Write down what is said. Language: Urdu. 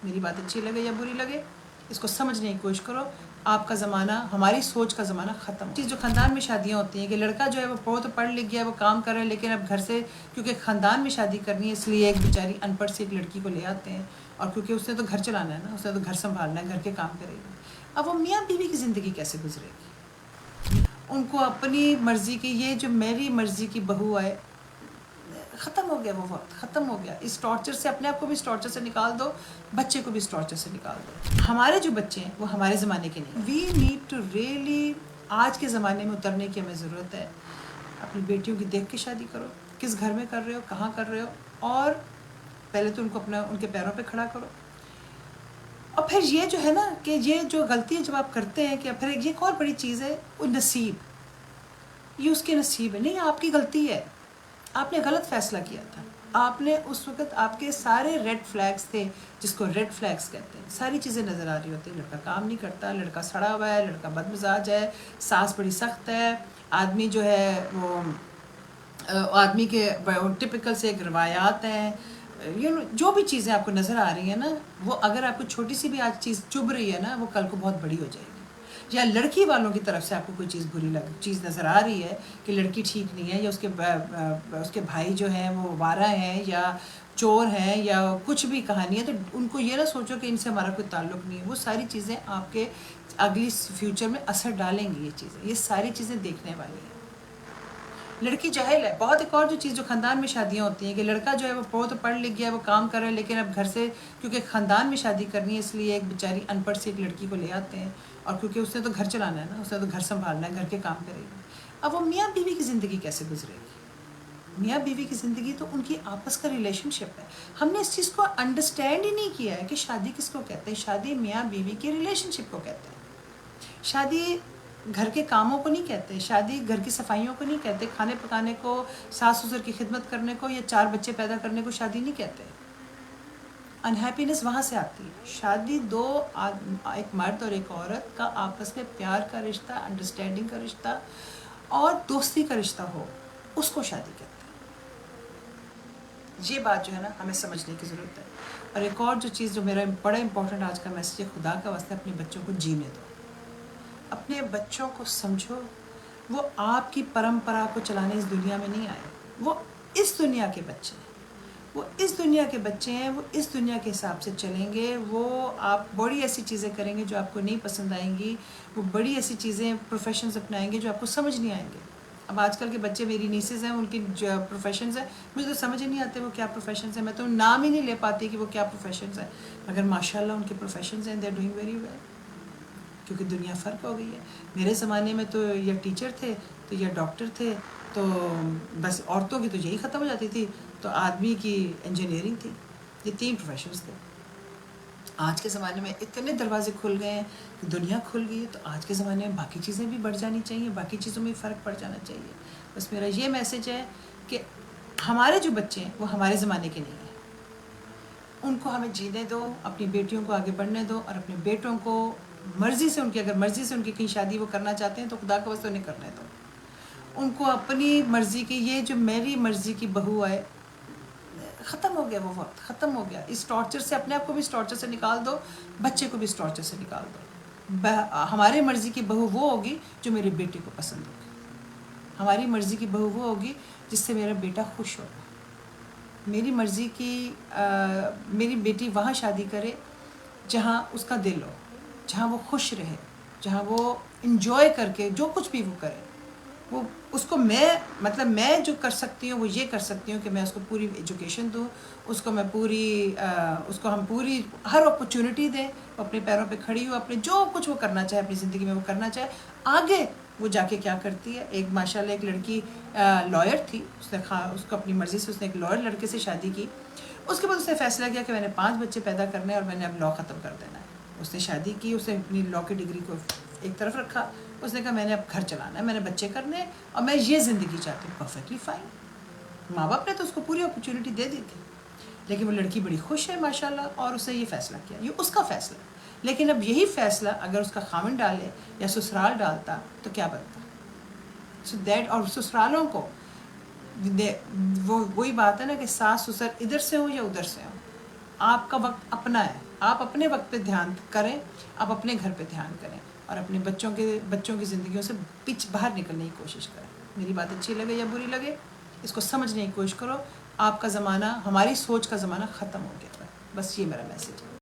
میری بات اچھی لگے یا بری لگے اس کو سمجھنے کی کوشش کرو. آپ کا زمانہ، ہماری سوچ کا زمانہ ختم. چیز جو خاندان میں شادیاں ہوتی ہیں کہ لڑکا جو ہے وہ بہت پڑھ لکھ گیا، وہ کام کر رہا ہے، لیکن اب گھر سے کیونکہ خاندان میں شادی کرنی ہے اس لیے ایک بیچاری ان پڑھ سی ایک لڑکی کو لے آتے ہیں، اور کیونکہ اس نے تو گھر چلانا ہے نا، اس نے تو گھر سنبھالنا ہے، گھر کے کام کرے گی. اب وہ میاں بیوی کی زندگی کیسے گزرے گی؟ ان کو اپنی مرضی کی، یہ جو میری مرضی کی بہو آئے، ختم ہو گیا وہ وقت، ختم ہو گیا. اس ٹارچر سے اپنے آپ کو بھی اس ٹارچر سے نکال دو، بچے کو بھی اس ٹارچر سے نکال دو. ہمارے جو بچے ہیں وہ ہمارے زمانے کے نہیں. وی نیڈ ٹو ریئلی آج کے زمانے میں اترنے کی ہمیں ضرورت ہے. اپنی بیٹیوں کی دیکھ کے شادی کرو، کس گھر میں کر رہے ہو، کہاں کر رہے ہو، اور پہلے تو ان کو اپنا ان کے پیروں پہ کھڑا کرو. اور پھر یہ جو ہے نا کہ یہ جو غلطی جب آپ کرتے ہیں کہ پھر یہ ایک اور بڑی چیز ہے، وہ نصیب، یہ اس کے نصیب ہے. نہیں، آپ کی غلطی ہے، آپ نے غلط فیصلہ کیا تھا. آپ نے اس وقت آپ کے سارے ریڈ فلیگز تھے، جس کو ریڈ فلیگز کہتے ہیں، ساری چیزیں نظر آ رہی ہوتی ہیں. لڑکا کام نہیں کرتا، لڑکا سڑا ہوا ہے، لڑکا بد مزاج ہے، ساس بڑی سخت ہے، آدمی جو ہے وہ آدمی کے ٹپکل سے ایک روایات ہیں، جو بھی چیزیں آپ کو نظر آ رہی ہیں نا، وہ اگر آپ کو چھوٹی سی بھی آج چیز چبھ رہی ہے نا، وہ کل کو بہت بڑی ہو جائے گی. یا لڑکی والوں کی طرف سے آپ کو کوئی چیز بری چیز نظر آ رہی ہے کہ لڑکی ٹھیک نہیں ہے، یا اس کے بھائی جو ہیں وہ وارہ ہیں یا چور ہیں یا کچھ بھی کہانی ہے، تو ان کو یہ نہ سوچو کہ ان سے ہمارا کوئی تعلق نہیں ہے. وہ ساری چیزیں آپ کے اگلی فیوچر میں اثر ڈالیں گی. یہ ساری چیزیں دیکھنے والی ہیں. لڑکی جاہل ہے. بہت ایک اور جو چیز جو خاندان میں شادیاں ہوتی ہیں کہ لڑکا جو ہے وہ بہت پڑھ لکھ گیا، وہ کام کر رہا ہے، لیکن اب گھر سے کیونکہ خاندان میں شادی کرنی ہے اس لیے ایک بیچاری ان پڑھ سی ایک لڑکی کو لے آتے ہیں، اور کیونکہ اس نے تو گھر چلانا ہے نا، اس نے تو گھر سنبھالنا ہے، گھر کے کام کرے گی. اب وہ میاں بیوی کی زندگی کیسے گزرے گی؟ میاں بیوی کی زندگی تو ان کی آپس کا ریلیشن شپ ہے. ہم نے اس چیز کو انڈرسٹینڈ ہی نہیں کیا ہے کہ شادی کس کو کہتے ہیں. شادی میاں بیوی کی ریلیشن شپ کو کہتے ہیں. شادی گھر کے کاموں کو نہیں کہتے، شادی گھر کی صفائیوں کو نہیں کہتے، کھانے پکانے کو، ساس سسر کی خدمت کرنے کو، یا 4 بچے پیدا کرنے کو شادی نہیں کہتے. انہیپینس وہاں سے آتی ہے. شادی ایک مرد اور ایک عورت کا آپس میں پیار کا رشتہ، انڈرسٹینڈنگ کا رشتہ اور دوستی کا رشتہ ہو، اس کو شادی کہتے ہیں. یہ بات جو ہے نا ہمیں سمجھنے کی ضرورت ہے. اور ایک اور جو چیز جو میرا بڑا امپورٹنٹ آج کا میسیج ہے، خدا کا واسطہ اپنے بچوں کو جینے دو. اپنے بچوں کو سمجھو، وہ آپ کی پرمپرا کو چلانے اس دنیا میں نہیں آئے. وہ اس دنیا کے بچے ہیں، وہ اس دنیا کے بچے ہیں، وہ اس دنیا کے حساب سے چلیں گے. وہ آپ بڑی ایسی چیزیں کریں گے جو آپ کو نہیں پسند آئیں گی. وہ بڑی ایسی چیزیں پروفیشنز اپنائیں گے جو آپ کو سمجھ نہیں آئیں گے. اب آج کل کے بچے، میری نیسز ہیں، ان کی جو پروفیشنز ہیں مجھے تو سمجھ ہی نہیں آتے وہ کیا پروفیشنز ہیں. میں تو نام ہی نہیں لے پاتی کہ وہ کیا پروفیشنز ہیں، مگر ماشاء اللہ ان کے پروفیشنز ہیں. They are doing very well, کیونکہ دنیا فرق ہو گئی ہے. میرے زمانے میں تو یا ٹیچر تھے تو یا ڈاکٹر تھے، تو بس عورتوں کی تو یہی ختم ہو جاتی تھی، تو آدمی کی انجینئرنگ تھی. یہ 3 پروفیشنز تھے. آج کے زمانے میں اتنے دروازے کھل گئے ہیں کہ دنیا کھل گئی ہے، تو آج کے زمانے میں باقی چیزیں بھی بڑھ جانی چاہیے، باقی چیزوں میں فرق پڑ جانا چاہیے. بس میرا یہ میسیج ہے کہ ہمارے جو بچے ہیں وہ ہمارے زمانے کے نہیں ہیں. ان کو ہمیں جینے دو، اپنی بیٹیوں کو آگے بڑھنے دو، اور اپنے بیٹوں کو مرضی سے، اگر مرضی سے ان کی کہیں شادی وہ کرنا چاہتے ہیں تو خدا کا واسطہ انہیں کرنے دو. ان کو اپنی مرضی کی، یہ جو میری مرضی کی بہو آئے، ختم ہو گیا وہ وقت، ختم ہو گیا. اس ٹارچر سے اپنے آپ کو بھی اس ٹارچر سے نکال دو، بچے کو بھی اس ٹارچر سے نکال دو. ہمارے مرضی کی بہو وہ ہوگی جو میرے بیٹے کو پسند ہوگی. ہماری مرضی کی بہو وہ ہوگی جس سے میرا بیٹا خوش ہوگا. میری مرضی کی میری بیٹی وہاں شادی کرے جہاں اس کا دل ہو، جہاں وہ خوش رہے، جہاں وہ انجوائے کر کے جو کچھ بھی وہ کرے. وہ اس کو میں جو کر سکتی ہوں وہ یہ کر سکتی ہوں کہ میں اس کو پوری ایجوکیشن دوں، اس کو میں اس کو ہم پوری ہر اپرچونٹی دیں، وہ اپنے پیروں پہ کھڑی ہو، اپنے جو کچھ وہ کرنا چاہے اپنی زندگی میں وہ کرنا چاہے. آگے وہ جا کے کیا کرتی ہے. ایک ماشاء اللہ ایک لڑکی لائر تھی، اس کو اپنی مرضی سے اس نے ایک لائر لڑکے سے شادی کی. اس کے بعد اس نے فیصلہ کیا کہ میں نے 5 بچے پیدا کرنے اور میں نے اب لاء ختم کر دینا ہے. اس نے شادی کی، اس نے اپنی لاء کی ڈگری کو ایک طرف رکھا. اس نے کہا میں نے اب گھر چلانا ہے، میں نے بچے کرنے ہیں، اور میں یہ زندگی چاہتی ہوں. Perfectly fine. ماں باپ نے تو اس کو پوری اپرچونٹی دے دی تھی، لیکن وہ لڑکی بڑی خوش ہے ماشاء اللہ، اور اس نے یہ فیصلہ کیا. یہ اس کا فیصلہ ہے. لیکن اب یہی فیصلہ اگر اس کا خاوند ڈالے یا سسرال ڈالتا تو کیا بنتا. اور سسرالوں کو وہی بات ہے نا کہ ساس سسر ادھر سے ہوں یا ادھر سے ہوں، آپ کا وقت اپنا ہے، آپ اپنے وقت پہ دھیان کریں، آپ اپنے گھر پہ دھیان کریں اور اپنے بچوں کی زندگیوں سے باہر نکلنے کی کوشش کریں. میری بات اچھی لگے یا بری لگے، اس کو سمجھنے کی کوشش کرو. آپ کا زمانہ، ہماری سوچ کا زمانہ ختم ہو گیا ہے. بس یہ میرا میسیج ہے.